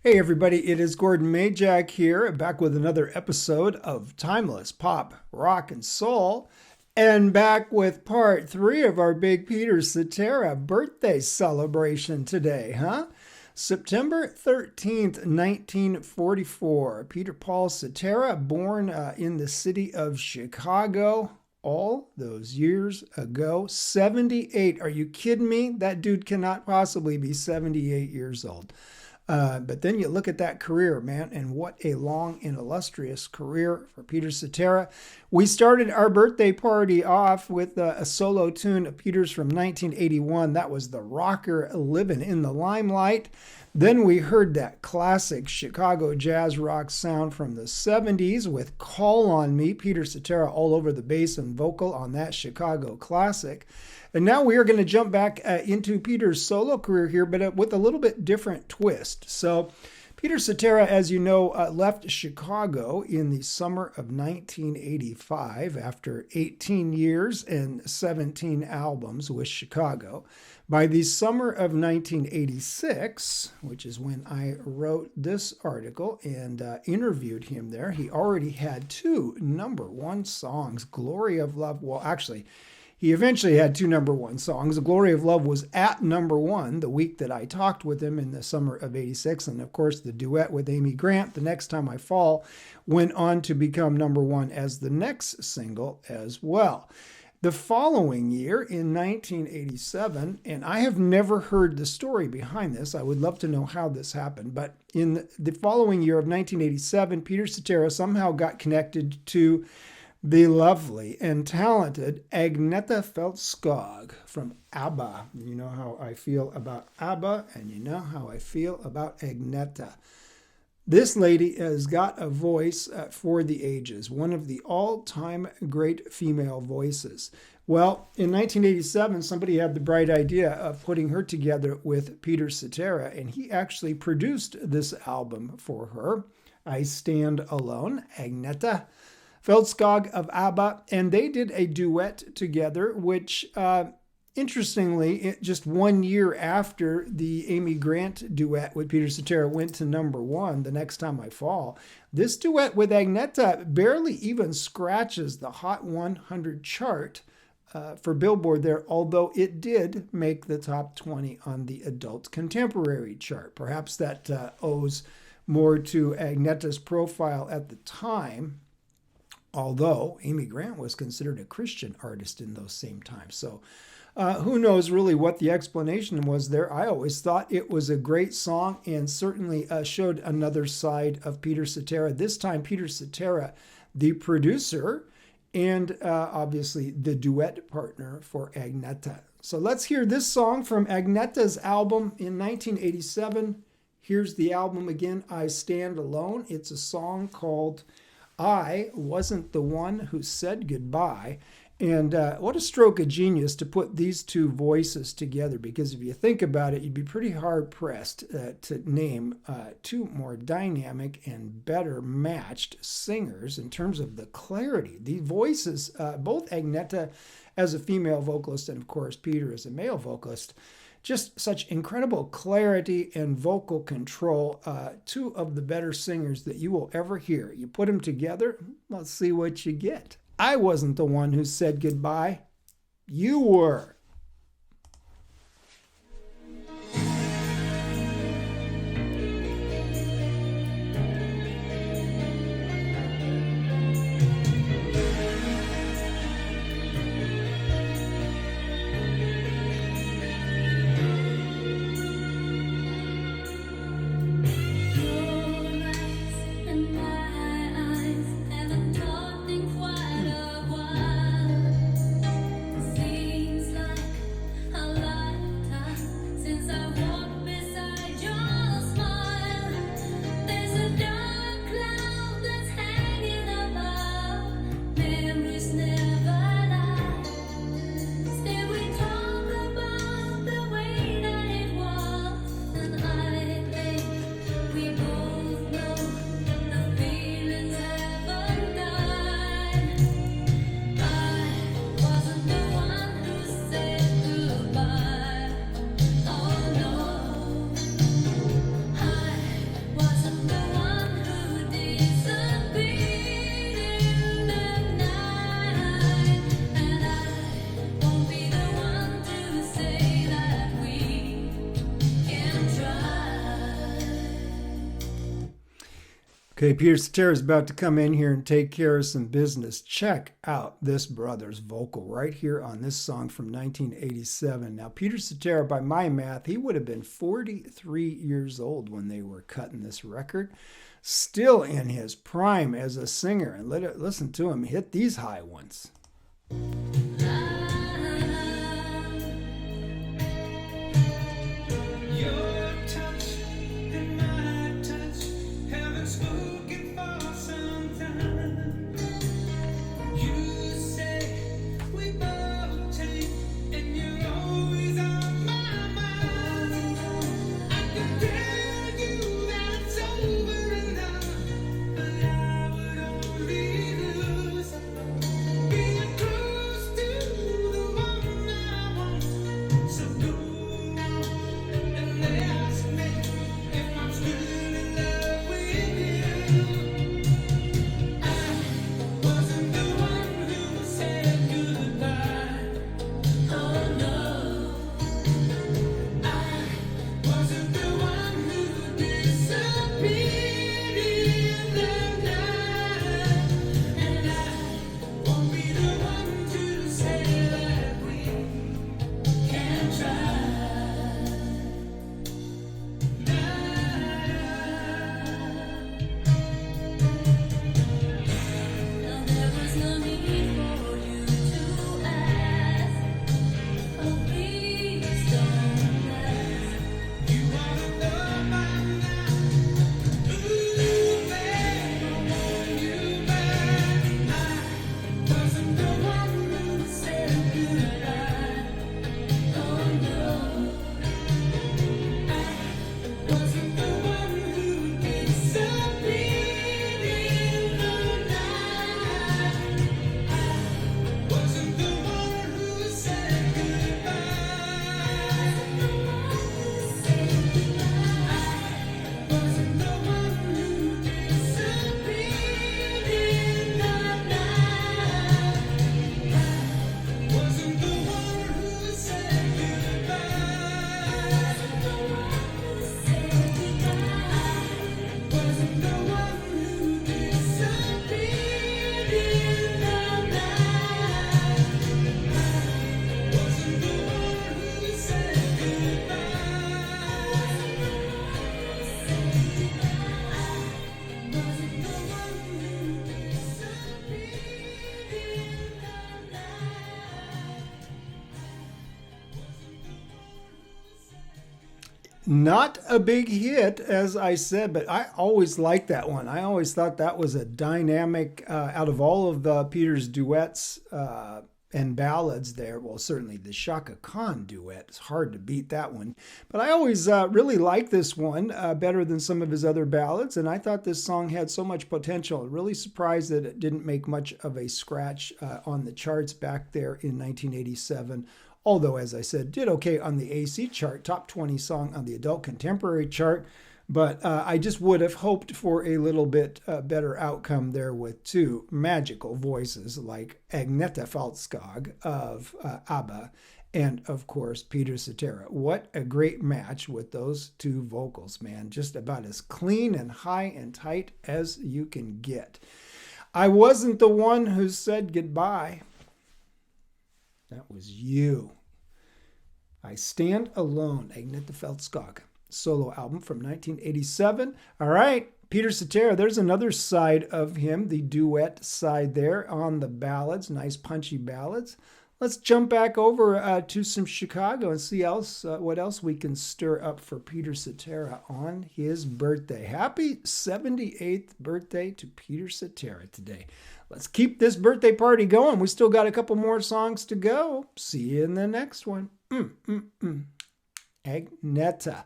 Hey everybody, it is Gordon Majak here, back with another episode of Timeless Pop, Rock, and Soul, and back with part 3 of our Big Peter Cetera birthday celebration today, huh? September 13th, 1944, Peter Paul Cetera, born in the city of Chicago all those years ago. 78. Are you kidding me? That dude cannot possibly be 78 years old. But then you look at that career, man, and what a long and illustrious career for Peter Cetera. We started our birthday party off with a solo tune of Peter's from 1981. That was the rocker Living in the Limelight. Then we heard that classic Chicago jazz rock sound from the 70s with Call on Me, Peter Cetera all over the bass and vocal on that Chicago classic. And now we are going to jump back into Peter's solo career here, but with a little bit different twist. So Peter Cetera, as you know, left Chicago in the summer of 1985 after 18 years and 17 albums with Chicago. By the summer of 1986, which is when I wrote this article and interviewed him there, he already had 2 number 1 songs, Glory of Love. Well, actually, he eventually had 2 number 1 songs. The Glory of Love was at number 1 the week that I talked with him in the summer of 86. And of course, the duet with Amy Grant, The Next Time I Fall, went on to become number 1 as the next single as well. The following year, in 1987, and I have never heard the story behind this. I would love to know how this happened. But in the following year of 1987, Peter Cetera somehow got connected to the lovely and talented Agnetha Faltskog from ABBA. You know how I feel about ABBA, and you know how I feel about Agnetha. This lady has got a voice for the ages, one of the all-time great female voices. Well, in 1987, somebody had the bright idea of putting her together with Peter Cetera, and he actually produced this album for her, I Stand Alone, Agnetha Faltskog of ABBA, and they did a duet together, which, interestingly, just 1 year after the Amy Grant duet with Peter Cetera went to number 1, The Next Time I Fall, this duet with Agnetha barely even scratches the Hot 100 chart for Billboard there, although it did make the top 20 on the adult contemporary chart. Perhaps that owes more to Agnetha's profile at the time, although Amy Grant was considered a Christian artist in those same times. So who knows really what the explanation was there. I always thought it was a great song and certainly showed another side of Peter Cetera. This time, Peter Cetera, the producer, and obviously the duet partner for Agnetha. So let's hear this song from Agnetha's album in 1987. Here's the album again, I Stand Alone. It's a song called I Wasn't the One Who Said Goodbye. And what a stroke of genius to put these 2 voices together, because if you think about it, you'd be pretty hard-pressed to name 2 more dynamic and better matched singers in terms of the clarity. The voices, both Agnetha as a female vocalist and, of course, Peter as a male vocalist, just such incredible clarity and vocal control. 2 of the better singers that you will ever hear. You put them together, let's see what you get. I wasn't the one who said goodbye. You were. Quite a while. Seems like Okay, Peter Cetera is about to come in here and take care of some business. Check out this brother's vocal right here on this song from 1987. Now, Peter Cetera, by my math, he would have been 43 years old when they were cutting this record. Still in his prime as a singer. And listen to him hit these high ones. Not a big hit, as I said, but I always liked that one. I always thought that was a dynamic, out of all of Peter's duets and ballads there. Well, certainly the Shaka Khan duet. It's hard to beat that one. But I always really liked this one better than some of his other ballads. And I thought this song had so much potential. Really surprised that it didn't make much of a scratch on the charts back there in 1987. Although, as I said, did okay on the AC chart, top 20 song on the adult contemporary chart. But I just would have hoped for a little bit better outcome there with two magical voices like Agnetha Faltskog of ABBA and, of course, Peter Cetera. What a great match with those two vocals, man. Just about as clean and high and tight as you can get. I wasn't the one who said goodbye. That was you. I Stand Alone, Agnetha Faltskog, solo album from 1987. All right, Peter Cetera, there's another side of him, the duet side there on the ballads, nice punchy ballads. Let's jump back over to some Chicago and see what else we can stir up for Peter Cetera on his birthday. Happy 78th birthday to Peter Cetera today. Let's keep this birthday party going. We still got a couple more songs to go. See you in the next one. Agnetha.